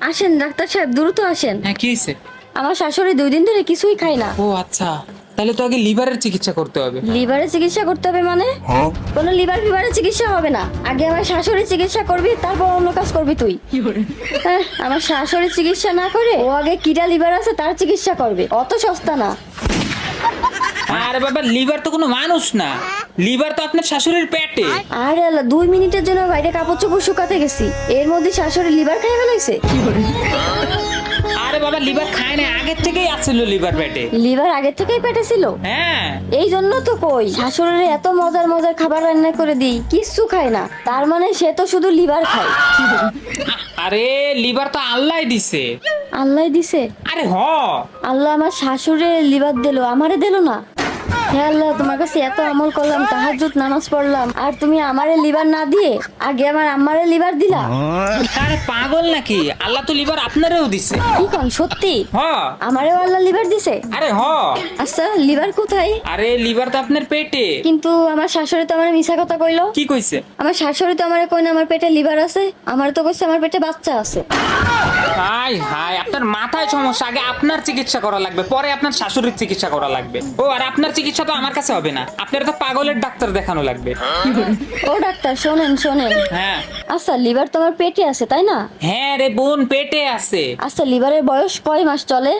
আসেন ডাক্তার সাহেব, দ্রুত আসেন। হ্যাঁ, কি হয়েছে? আমার শাশুড়ি 2 দিন ধরে কিছুই খায় না। ও আচ্ছা, তাহলে তো আগে লিভারের চিকিৎসা করতে হবে। লিভারের চিকিৎসা করতে হবে মানে? কোনো লিভার ফিভারের চিকিৎসা হবে না। আগে আমার শাশুড়ি চিকিৎসা করবি, তারপর অন্য কাজ করবি তুই। আমার শাশুড়ি চিকিৎসা না করে ও আগে কিডা লিভার আছে তার চিকিৎসা করবে। অত সস্তা না। আরে বাবা, লিভার তো কোনো মানুষ না, লিভার তো আপনার শাশুড়ির পেটে। আরে আল্লাহ, 2 মিনিটের জন্য বাইরে কাপড় চোপড় শুকাতে গেছি, এর মধ্যে শাশুড়ি লিভার খাই ফেলাইছে। আরে বাবা, লিভার খায় না, আগের থেকেই আছিল লিভার পেটে। লিভার আগে থেকেই পেটে ছিল? হ্যাঁ। এই জন্য তো কই শাশুড়ির এত মজার মজার খাবার রান্না করে দিই, কিচ্ছু খায় না। তার মানে সে তো শুধু লিভার খায়। আরে লিভার তো আল্লাহ দিছে। আল্লাহ দিছে? আরে হ। আল্লাহ আমার শাশুড়ে লিভার দিলো, আমারে দিলো না। হে আল্লাহ, তোমার কাছে এত আমল করলাম, তাহাজ্জুদ নামাজ পড়লাম, আর তুমি আমারে লিভার না দিয়ে আগে আমার আম্মারে লিভার দিলা। আরে পাগল নাকি, আল্লাহ তো লিভার আপনারেও দিছে। কি কোন সত্যি? হ। আমারেও আল্লাহ লিভার দিছে? আরে হ। আচ্ছা, লিভার কোথায়? আরে লিভার তো আপনার পেটে। কিন্তু আমার শাশুড়ি তো আমারে মিছা কথা কইলো। কি কইছে? আমার শাশুড়ি তো আমারে কই না আমার পেটে লিভার আছে, আমার তো কইছে আমার পেটে বাচ্চা আছে। হাই হাই, আপনার মাথায় সমস্যা, আগে আপনার চিকিৎসা করা লাগবে, পরে আপনার শাশুড়ির চিকিৎসা করা লাগবে। ও আর আপনার চিকিৎসা তো আমার কাছে হবে না, আপনার তো পাগলের ডাক্তার দেখানো লাগবে। ও ডাক্তার, শোনেন শোনেন। হ্যাঁ। আচ্ছা, লিভার তোমার পেটে আছে তাই না? হ্যাঁ রে বোন, পেটে আছে। আচ্ছা, লিভারের বয়স কয় মাস চলে?